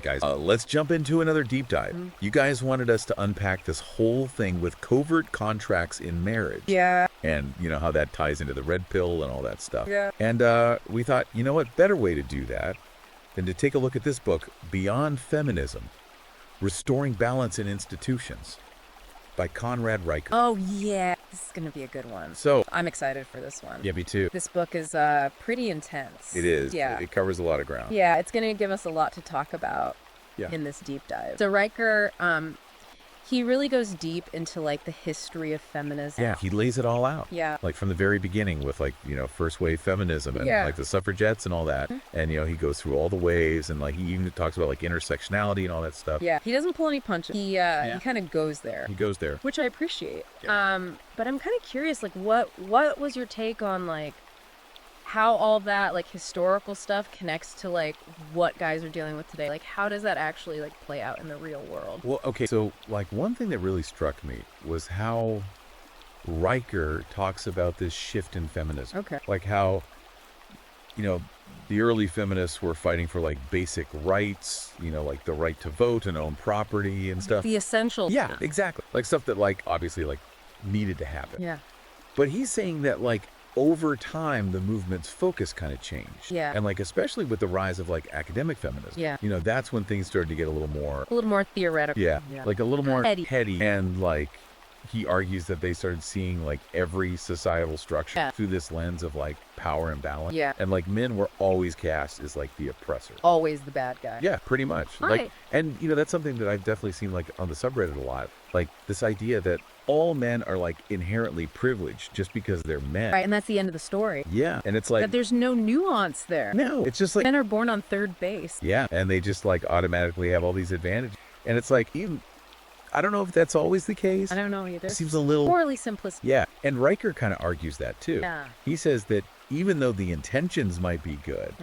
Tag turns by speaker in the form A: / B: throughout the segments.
A: right, guys, let's jump into another deep dive. You guys wanted us to unpack this whole thing with covert contracts in marriage.
B: Yeah.
A: And, you know, how that ties into the red pill and all that stuff.
B: Yeah.
A: And we thought, you know what, better way to do that than to take a look at this book, Beyond Feminism, Restoring Balance in Institutions, by Conrad Reicher.
B: Oh, yeah. This is going to be a good one.
A: So,
B: I'm excited for this one.
A: yeah, me too.
B: This book is pretty intense.
A: It is.
B: Yeah.
A: It covers a lot of ground.
B: Yeah, it's going to give us a lot to talk about in this deep dive. So Riker, he really goes deep into, like, the history of feminism.
A: Yeah, he lays it all out.
B: Yeah.
A: Like from the very beginning with, like, you know, first wave feminism and like the suffragettes and all that. And, you know, he goes through all the waves and like he even talks about like intersectionality and all that stuff.
B: Yeah, he doesn't pull any punches. He kind of goes there.
A: He goes there.
B: Which I appreciate.
A: Yeah.
B: But I'm kind of curious, like, what was your take on, like, how all that, like, historical stuff connects to, like, what guys are dealing with today? Like, how does that actually, like, play out in the real world?
A: Well, okay, so like one thing that really struck me was how Riker talks about this shift in feminism.
B: Okay.
A: Like how, you know, the early feminists were fighting for like basic rights, you know, like the right to vote and own property and stuff.
B: The essential
A: Yeah,
B: stuff.
A: exactly. Like stuff that like obviously like needed to happen.
B: Yeah.
A: But he's saying that like over time, the movement's focus kind of changed.
B: Yeah.
A: And like, especially with the rise of like academic feminism.
B: Yeah.
A: You know, that's when things started to get a little more.
B: A little more theoretical.
A: Yeah. Like a little more
B: Heady.
A: And like, he argues that they started seeing like every societal structure through this lens of like power and balance.
B: Yeah.
A: And like men were always cast as like the oppressor.
B: Always the bad guy.
A: Yeah, pretty much.
B: Right.
A: Like, and you know, that's something that I've definitely seen like on the subreddit a lot. Like this idea that all men are like inherently privileged just because they're men.
B: Right, and that's the end of the story.
A: Yeah. And it's like,
B: That there's no nuance there.
A: no, it's just like,
B: Men are born on third base.
A: yeah. And they just like automatically have all these advantages. And it's like, even, I don't know if that's always the case.
B: I don't know either.
A: It seems a little
B: Poorly simplistic.
A: Yeah, and Riker kind of argues that too.
B: Yeah.
A: He says that even though the intentions might be good,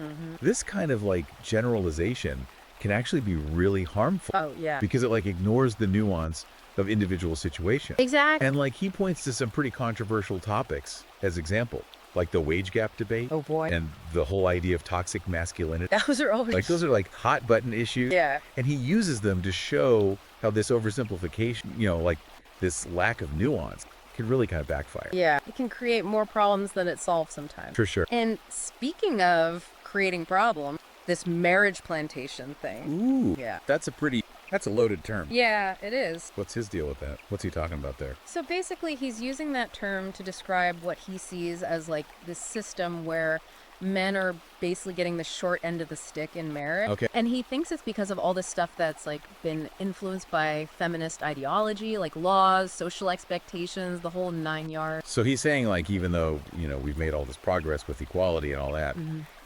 A: this kind of like generalization can actually be really harmful.
B: Oh, yeah.
A: Because it like ignores the nuance of individual situations.
B: Exactly.
A: And like he points to some pretty controversial topics as example, like the wage gap debate.
B: Oh, boy.
A: And the whole idea of toxic masculinity.
B: Those are always...
A: Like those are like hot button issues.
B: Yeah.
A: And he uses them to show how this oversimplification, you know, like this lack of nuance can really kind of backfire.
B: Yeah. It can create more problems than it solves sometimes.
A: For sure.
B: And speaking of creating problems, this marriage plantation thing.
A: Ooh.
B: Yeah.
A: That's a loaded term.
B: Yeah, it is.
A: What's his deal with that? What's he talking about there?
B: So basically, he's using that term to describe what he sees as like this system where men are basically getting the short end of the stick in marriage.
A: Okay.
B: And he thinks it's because of all this stuff that's like been influenced by feminist ideology, like laws, social expectations, the whole 9 yards.
A: So he's saying like even though, you know, we've made all this progress with equality and all that,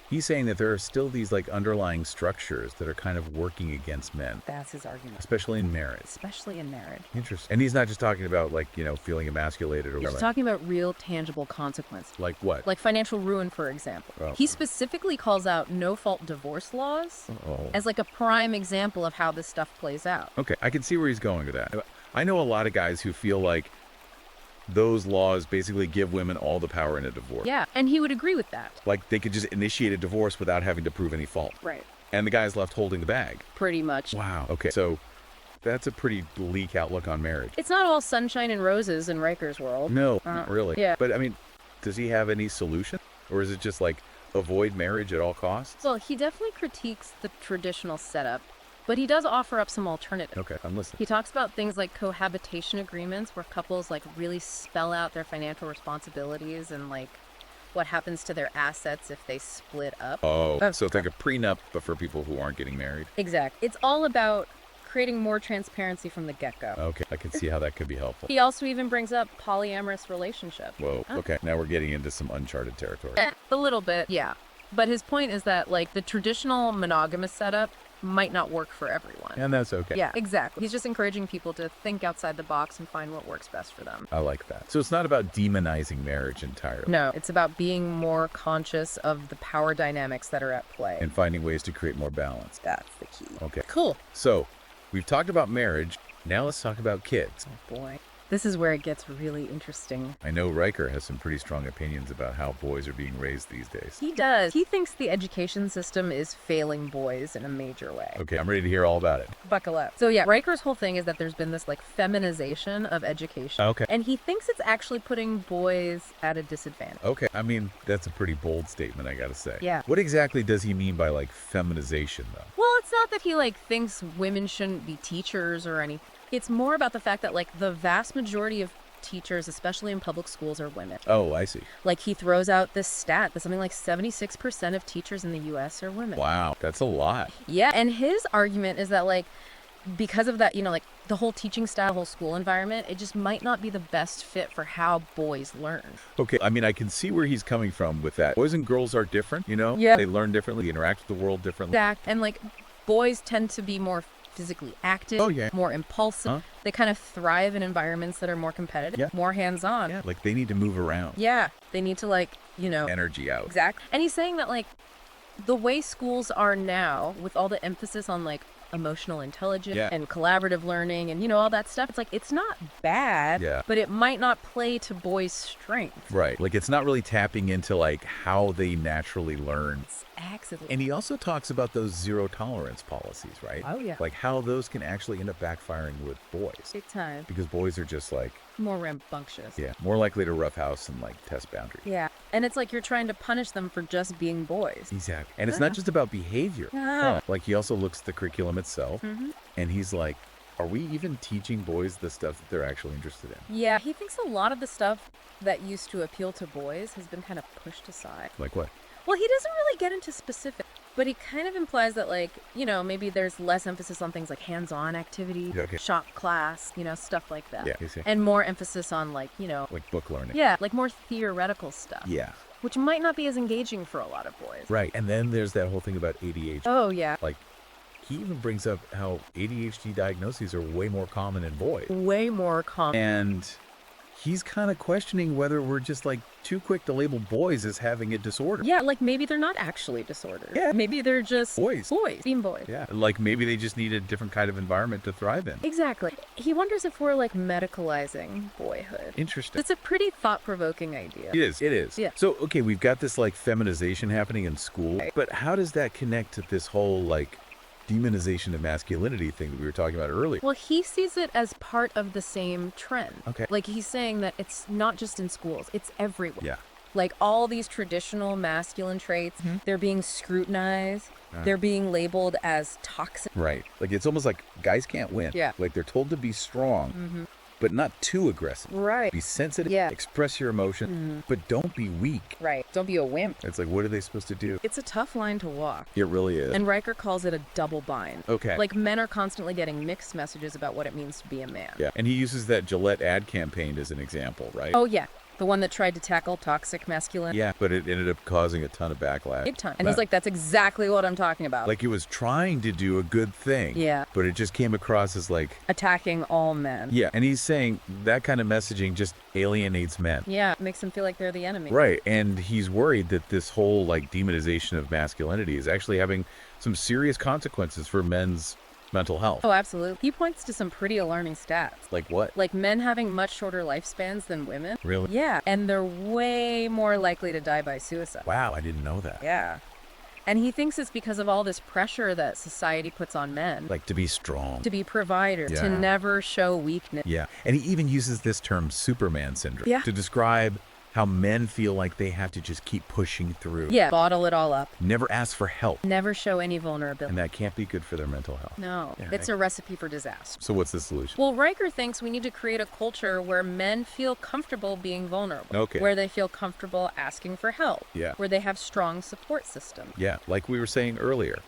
A: he's saying that there are still these like underlying structures that are kind of working against men,
B: That's his argument.
A: especially in marriage.
B: Especially in marriage.
A: Interesting. And he's not just talking about like, you know, feeling emasculated or
B: He's
A: whatever.
B: talking about real tangible consequences.
A: Like what?
B: Like financial ruin, for example.
A: Oh.
B: He specifically calls out no-fault divorce laws
A: Oh.
B: as like a prime example of how this stuff plays out.
A: Okay, I can see where he's going with that. I know a lot of guys who feel like those laws basically give women all the power in a divorce.
B: Yeah, and he would agree with that.
A: Like they could just initiate a divorce without having to prove any fault.
B: Right.
A: And the guy's left holding the bag.
B: Pretty much.
A: Wow. Okay, so that's a pretty bleak outlook on marriage.
B: It's not all sunshine and roses in Riker's world.
A: No, not really.
B: yeah.
A: But I mean, does he have any solution? Or is it just like avoid marriage at all costs?
B: Well, he definitely critiques the traditional setup, but he does offer up some alternatives.
A: Okay, I'm listening.
B: He talks about things like cohabitation agreements where couples like really spell out their financial responsibilities and like what happens to their assets if they split up.
A: Oh, so it's like a prenup, but for people who aren't getting married?
B: Exactly. It's all about creating more transparency from the get-go.
A: Okay, I can see how that could be helpful.
B: He also even brings up polyamorous relationship.
A: Whoa, okay, now we're getting into some uncharted territory.
B: A little bit, yeah. But his point is that like the traditional monogamous setup might not work for everyone.
A: And that's okay.
B: Yeah, exactly. He's just encouraging people to think outside the box and find what works best for them.
A: I like that. So it's not about demonizing marriage entirely.
B: No, it's about being more conscious of the power dynamics that are at play.
A: And finding ways to create more balance.
B: That's the key.
A: Okay.
B: Cool.
A: So we've talked about marriage. Now let's talk about kids.
B: Oh boy. This is where it gets really interesting.
A: I know Riker has some pretty strong opinions about how boys are being raised these days.
B: He does. He thinks the education system is failing boys in a major way.
A: Okay, I'm ready to hear all about it.
B: Buckle up. So yeah, Riker's whole thing is that there's been this like feminization of education.
A: Okay.
B: And he thinks it's actually putting boys at a disadvantage.
A: Okay, I mean, that's a pretty bold statement, I gotta say.
B: Yeah.
A: What exactly does he mean by, like, feminization, though?
B: Well, it's not that he like thinks women shouldn't be teachers or anything. It's more about the fact that like the vast majority of teachers, especially in public schools, are women.
A: Oh, I see.
B: Like he throws out this stat that something like 76% of teachers in the US are women.
A: Wow, that's a lot.
B: Yeah, and his argument is that like because of that, like the whole teaching style, whole school environment, it just might not be the best fit for how boys learn.
A: Okay, I mean, I can see where he's coming from with that. Boys and girls are different,
B: Yeah.
A: They learn differently, interact with the world differently.
B: Exact. And like boys tend to be more physically active,
A: Oh, yeah.
B: more impulsive.
A: Huh?
B: They kind of thrive in environments that are more competitive,
A: Yeah.
B: more hands-on.
A: Yeah, like they need to move around.
B: Yeah, they need to like,
A: Energy out.
B: exact. And he's saying that like the way schools are now with all the emphasis on like emotional intelligence
A: Yeah.
B: and collaborative learning and all that stuff, it's like it's not bad,
A: Yeah.
B: but it might not play to boys' strengths.
A: Right. Like it's not really tapping into like how they naturally learn.
B: It's accident.
A: And he also talks about those zero tolerance policies, right?
B: Oh, yeah.
A: Like how those can actually end up backfiring with boys.
B: Big time.
A: Because boys are just like,
B: More rambunctious.
A: yeah, more likely to roughhouse and like test boundaries.
B: Yeah. And it's like you're trying to punish them for just being boys.
A: Exactly. And it's not just about behavior.
B: Yeah.
A: Like he also looks at the curriculum itself and he's like, are we even teaching boys the stuff that they're actually interested in?
B: Yeah, he thinks a lot of the stuff that used to appeal to boys has been kind of pushed aside.
A: Like what?
B: Well, he doesn't really get into specifics, but he kind of implies that, like, maybe there's less emphasis on things like hands-on activity,
A: Yeah, okay.
B: shop class, stuff like that.
A: Yeah, I see.
B: And more emphasis on, like,
A: Like book learning.
B: yeah, like more theoretical stuff.
A: Yeah.
B: Which might not be as engaging for a lot of boys.
A: Right. And then there's that whole thing about ADHD.
B: Oh, yeah.
A: Like he even brings up how ADHD diagnoses are way more common in boys.
B: Way more common.
A: And he's kind of questioning whether we're just like too quick to label boys as having a disorder.
B: Yeah, like maybe they're not actually disorders.
A: Yeah.
B: Maybe they're just
A: Boys.
B: being boys.
A: Yeah. Like maybe they just need a different kind of environment to thrive in.
B: Exactly. He wonders if we're like medicalizing boyhood.
A: Interesting.
B: It's a pretty thought-provoking idea.
A: It is. It is.
B: Yeah.
A: So, okay, we've got this like feminization happening in school,
B: Right.
A: but how does that connect to this whole like demonization of masculinity thing that we were talking about earlier?
B: Well, he sees it as part of the same trend.
A: Okay.
B: Like he's saying that it's not just in schools, it's everywhere.
A: Yeah.
B: Like all these traditional masculine traits, they're being scrutinized, they're being labeled as toxic.
A: Right. Like it's almost like guys can't win.
B: Yeah.
A: Like they're told to be strong, but not too aggressive.
B: Right.
A: Be sensitive,
B: Yeah.
A: express your emotion, but don't be weak.
B: Right. Don't be a wimp.
A: It's like, what are they supposed to do?
B: It's a tough line to walk.
A: It really is.
B: And Riker calls it a double bind.
A: Okay.
B: Like men are constantly getting mixed messages about what it means to be a man.
A: Yeah. And he uses that Gillette ad campaign as an example, right?
B: Oh, yeah. The one that tried to tackle toxic masculinity.
A: Yeah, but it ended up causing a ton of backlash.
B: Big time. And he's like, that's exactly what I'm talking about.
A: Like it was trying to do a good thing.
B: Yeah.
A: But it just came across as like,
B: attacking all men.
A: yeah. And he's saying that kind of messaging just alienates men.
B: Yeah, it makes them feel like they're the enemy.
A: Right. And he's worried that this whole like demonization of masculinity is actually having some serious consequences for men's mental health.
B: Oh, absolutely. He points to some pretty alarming stats.
A: Like what?
B: Like men having much shorter lifespans than women.
A: Really?
B: Yeah, and they're way more likely to die by suicide.
A: Wow, I didn't know that.
B: Yeah. And he thinks it's because of all this pressure that society puts on men.
A: Like to be strong.
B: To be providers,
A: Yeah.
B: to never show weakness.
A: Yeah. And he even uses this term Superman syndrome
B: Yeah.
A: to describe how men feel like they have to just keep pushing through.
B: Yeah, bottle it all up.
A: Never ask for help.
B: Never show any vulnerability.
A: And that can't be good for their mental health.
B: No,
A: Yeah,
B: it's a recipe for disaster.
A: So what's the solution?
B: Well, Riker thinks we need to create a culture where men feel comfortable being vulnerable.
A: Okay.
B: Where they feel comfortable asking for help.
A: Yeah.
B: Where they have strong support systems.
A: Yeah, like we were saying earlier,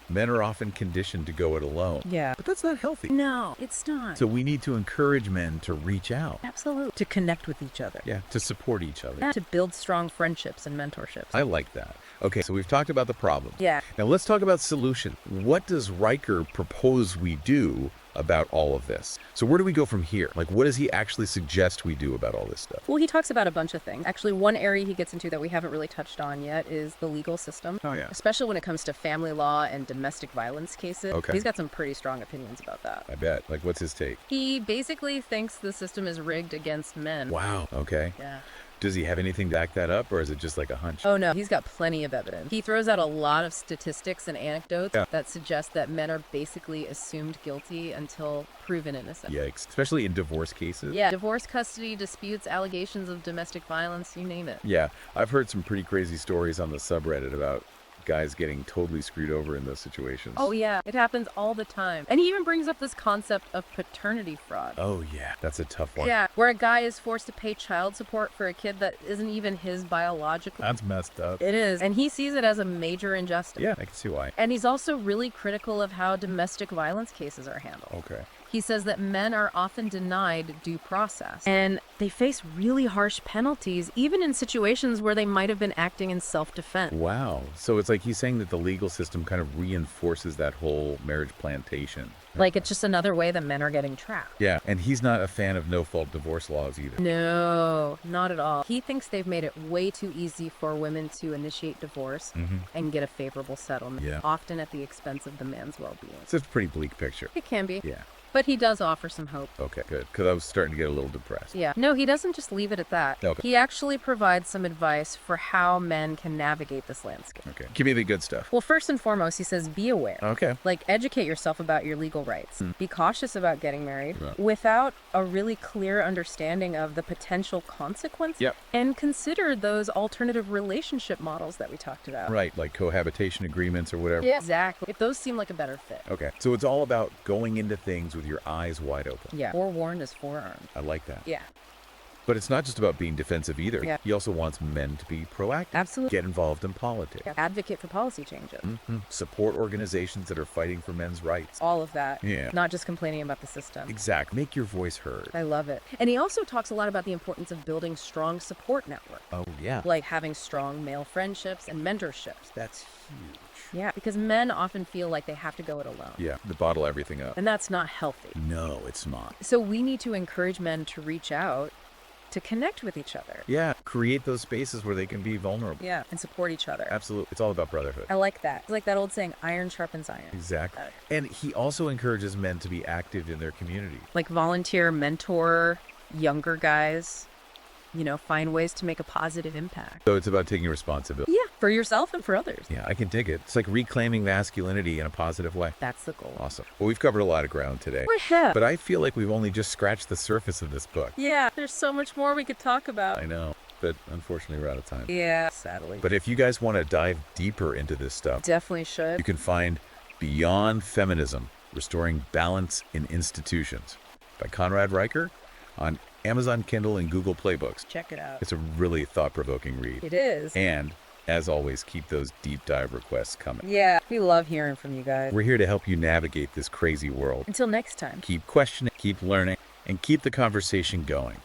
A: men are often conditioned to go it alone.
B: Yeah.
A: But that's not healthy.
B: No, it's not.
A: So we need to encourage men to reach out.
B: Absolutely. To connect with each other.
A: Yeah, to support each other.
B: To build strong friendships and mentorships.
A: I like that. Okay, so we've talked about the problem.
B: Yeah.
A: Now let's talk about solution. What does Riker propose we do about all of this. So where do we go from here? Like, what does he actually suggest we do about all this stuff?
B: Well, he talks about a bunch of things. Actually, one area he gets into that we haven't really touched on yet is the legal system.
A: Oh, yeah.
B: Especially when it comes to family law and domestic violence cases.
A: Okay.
B: He's got some pretty strong opinions about that.
A: I bet. Like, what's his take?
B: He basically thinks the system is rigged against men.
A: Wow. Okay.
B: Yeah.
A: Does he have anything to back that up, or is it just like a hunch?
B: Oh, no, he's got plenty of evidence. He throws out a lot of statistics and anecdotes that suggest that men are basically assumed guilty until proven innocent.
A: Yikes. Especially in divorce cases.
B: Yeah, divorce, custody, disputes, allegations of domestic violence, you name it.
A: Yeah. I've heard some pretty crazy stories on the subreddit about guys getting totally screwed over in those situations.
B: Oh, yeah, it happens all the time. And he even brings up this concept of paternity fraud.
A: Oh, yeah. That's a tough one.
B: Yeah, where a guy is forced to pay child support for a kid that isn't even his biological.
A: That's messed up.
B: It is. And he sees it as a major injustice.
A: Yeah, I can see why.
B: And he's also really critical of how domestic violence cases are handled.
A: Okay.
B: He says that men are often denied due process, and they face really harsh penalties, even in situations where they might have been acting in self-defense.
A: Wow. So it's like he's saying that the legal system kind of reinforces that whole marriage plantation.
B: Like, it's just another way that men are getting trapped.
A: Yeah, and he's not a fan of no-fault divorce laws either.
B: No, not at all. He thinks they've made it way too easy for women to initiate divorce and get a favorable settlement, often at the expense of the man's well-being.
A: It's a pretty bleak picture.
B: It can be.
A: Yeah.
B: But he does offer some hope.
A: Okay, good. Because I was starting to get a little depressed.
B: Yeah. No, he doesn't just leave it at that.
A: Okay.
B: He actually provides some advice for how men can navigate this landscape.
A: Okay. Give me the good stuff.
B: Well, first and foremost, he says be aware.
A: Okay.
B: Like, educate yourself about your legal rights. Be cautious about getting married
A: Right.
B: without a really clear understanding of the potential consequences.
A: Yep.
B: And consider those alternative relationship models that we talked about.
A: Right, like cohabitation agreements or whatever.
B: Yeah, exactly. If those seem like a better fit.
A: Okay. So it's all about going into things with your eyes wide open.
B: Yeah. Forewarned is forearmed.
A: I like that.
B: Yeah.
A: But it's not just about being defensive either.
B: Yeah.
A: He also wants men to be proactive.
B: Absolutely.
A: Get involved in politics.
B: Yeah. Advocate for policy changes.
A: Support organizations that are fighting for men's rights.
B: All of that.
A: Yeah.
B: Not just complaining about the system.
A: Exactly. Make your voice heard.
B: I love it. And he also talks a lot about the importance of building strong support networks.
A: Oh, yeah.
B: Like having strong male friendships and mentorships.
A: That's huge.
B: Yeah, because men often feel like they have to go it alone.
A: Yeah, to bottle everything up.
B: And that's not healthy.
A: No, it's not.
B: So we need to encourage men to reach out, to connect with each other.
A: Yeah, create those spaces where they can be vulnerable.
B: Yeah, and support each other.
A: Absolutely. It's all about brotherhood.
B: I like that. It's like that old saying, iron sharpens iron.
A: Exactly. And he also encourages men to be active in their community.
B: Like volunteer, mentor younger guys, you know, find ways to make a positive impact.
A: So it's about taking responsibility.
B: Yeah, for yourself and for others.
A: Yeah, I can dig it. It's like reclaiming masculinity in a positive way.
B: That's the goal.
A: Awesome. Well, we've covered a lot of ground today.
B: We have.
A: But I feel like we've only just scratched the surface of this book.
B: Yeah, there's so much more we could talk about.
A: I know, but unfortunately we're out of time.
B: Yeah, sadly.
A: But if you guys want to dive deeper into this stuff,
B: Definitely should.
A: you can find Beyond Feminism, Restoring Balance in Institutions by Conrad Riker on Amazon Kindle and Google Playbooks.
B: Check it out.
A: It's a really thought-provoking read.
B: It is.
A: And, as always, keep those deep dive requests coming.
B: Yeah, we love hearing from you guys.
A: We're here to help you navigate this crazy world.
B: Until next time.
A: Keep questioning, keep learning, and keep the conversation going.